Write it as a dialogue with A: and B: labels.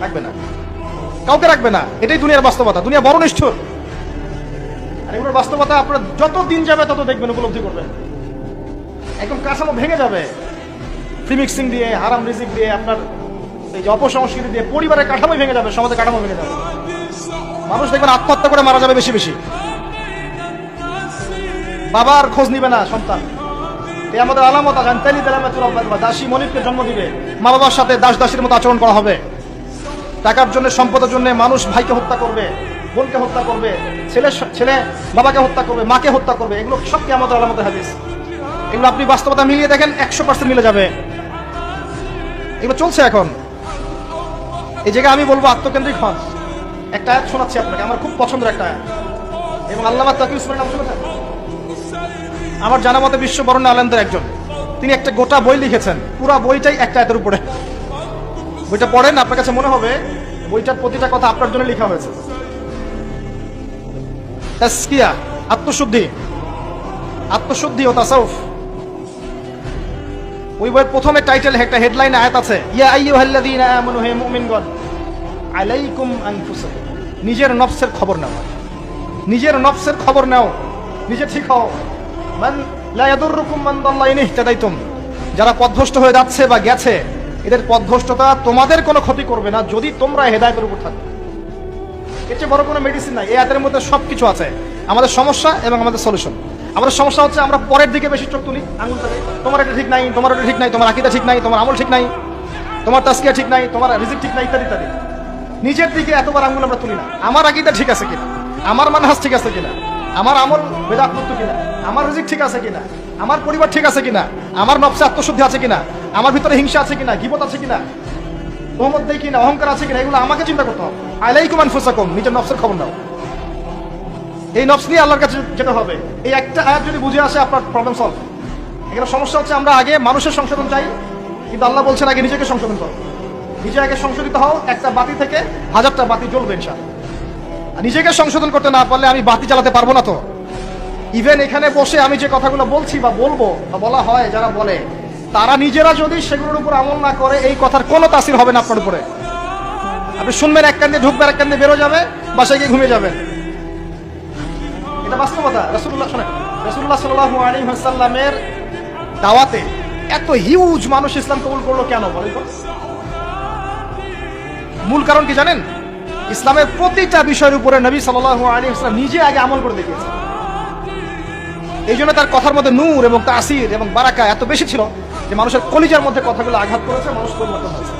A: রাখবে না, কাউকে রাখবে না। এটাই দুনিয়ার বাস্তবতা। দুনিয়া বড় নিষ্ঠুর। আর এগুলোর বাস্তবতা আপনারা যত দিন যাবে তত দেখবেন, উপলব্ধি করবেন। একদম কাঠামো ভেঙে যাবে প্রিমিক্সিং দিয়ে, হারাম রিজিক দিয়ে, আপনার এই যে অপসংস্কৃতি দিয়ে পরিবারের কাঠামোই ভেঙে যাবে, সমাজের কাঠামো ভেঙে যাবে। মানুষ দেখবেন আত্মহত্যা করে মারা যাবে বেশি বেশি। বাবার খোঁজ নিবে না সন্তান। এই আমাদের আলামত। দাসী মনিবকে জন্ম দিবে, মা বাবার সাথে দাস দাসীর মতো আচরণ করা হবে। টাকার জন্য, সম্পদের জন্য মানুষ ভাইকে হত্যা করবে, বোনকে হত্যা করবে, ছেলে বাবাকে হত্যা করবে, মাকে হত্যা করবে। এগুলো সব কি আমাদের আলামতের হাদিস। এগুলো আপনি বাস্তবতা মিলিয়ে দেখেন, 100% মিলে যাবে। এগুলো চলছে এখন। এই জায়গায় আমি বলবো আত্মকেন্দ্রিক হন। একটা আয়াত শোনাচ্ছি আপনাকে, আমার খুব পছন্দের একটা আয়াত, এবং আল্লামা তাকি উসমানের নাম শুনেছেন? আমার জানা মতে বিশ্ব বরেণ্য আলেমদের একজন। তিনি একটা গোটা বই লিখেছেন, পুরো বইটাই একটা আয়াতের উপরে। বইটা পড়েন, আপনার কাছে মনে হবে বইটার প্রতিটা কথা আপনার জন্য লেখা হয়েছে। তাসকিয়া, আত্মশুদ্ধি, আত্মশুদ্ধি ও তাসাউফ। ওই বইয়ের প্রথমে টাইটেল, একটা হেডলাইন আয়াত আছে, ইয়া আইয়ুহাল্লাযীনা আমানু, হে মুমিনগণ, আলাইকুম আনফুসাকুম, নিজের নফসের খবর নাও, নিজের নফসের খবর নাও, নিজে ঠিক হও। মান লা ইয়াদুররুকুম মান দাল্লা ইন ইহতাদাইতুম, যারা পথভ্রষ্ট হয়ে যাচ্ছে বা গেছে, এদের পথভ্রষ্টতা তোমাদের কোনো ক্ষতি করবে না যদি তোমরা হেদায়েতের উপর থাকো। এর চেয়ে বড় কোনো মেডিসিন নাই। এই আয়াতের মধ্যে সবকিছু আছে, আমাদের সমস্যা এবং আমাদের সলিউশন। আমাদের সমস্যা হচ্ছে আমরা পরের দিকে বেশি চোখ তুলি, আঙুলটাকে, তোমার এটা ঠিক নাই, তোমার এটা ঠিক নাই, তোমার আকীদা ঠিক নাই, তোমার আমল ঠিক নাই, তোমার তাসকিয়া ঠিক নাই, তোমার রিজিক ঠিক নাই, ইত্যাদি ইত্যাদি। নিজের দিকে এতবার আঙুল আমরা তুলি না। আমার আকীদা ঠিক আছে কিনা, আমার মানহাজ ঠিক আছে কিনা, আমার আমল বেদাত মুক্ত কিনা, আমার রিজিক ঠিক আছে কিনা, আমার পরিবার ঠিক আছে কিনা, আমার নফসে আত্মশুদ্ধি আছে কিনা, আমার ভিতরে হিংসা আছে কিনা, গীবত আছে কিনা, তোহমত দেই কিনা, অহংকার আছে কিনা, এগুলো আমাকে চিন্তা করতে হবে। আলাইকুম আনফুসাকুম, নিজের নফসের খবর নাও। এই নফস নিয়ে আল্লাহর কাছে যেতে হবে। এই একটা আয়াত যদি বুঝে আসে, আপনার প্রবলেম সলভ। এখানে সমস্যা হচ্ছে আমরা আগে মানুষের সংশোধন চাই, কিন্তু আল্লাহ বলছেন আগে নিজেকে সংশোধন করো। নিজে আগে সংশোধিত হও, একটা বাতি থেকে 1000টা বাতি জ্বলবে ইনশাআল্লাহ। নিজেকে সংশোধন করতে না পারলে আমি বাতি চালাতে পারবো না। তো ইভেন এখানে বসে আমি যে কথাগুলো বলছি বা বলবো বা বলা হয়, যারা বলে, তারা নিজেরা যদি সেগুলোর উপর আমল না করে, এই কথার কোনো তাসির হবে না আপনার উপরে। আপনি শুনবেন, এক কান দিয়ে ঢুকবে, এক কান দিয়ে বেরো যাবে, বাসায় গিয়ে ঘুমিয়ে যাবেন। এটা বাস্তবতা। রাসূলুল্লাহ সাল্লাল্লাহু আলাইহি ওয়াসাল্লামের দাওয়াতে এত হিউজ মানুষ ইসলাম কবুল করলো কেন বলেন তো? মূল কারণ কি জানেন? ইসলামের প্রতিটা বিষয়ের উপরে নবী সাল্লাল্লাহু আলাইহি ওয়াসাল্লাম নিজে আগে আমল করে দেখিয়েছেন। এই জন্য তার কথার মধ্যে নূর এবং তাসির এবং বারাকা এত বেশি ছিল যে মানুষের কলিজার মধ্যে কথাগুলো আঘাত করেছে, মানুষ পরিবর্তন হয়েছে।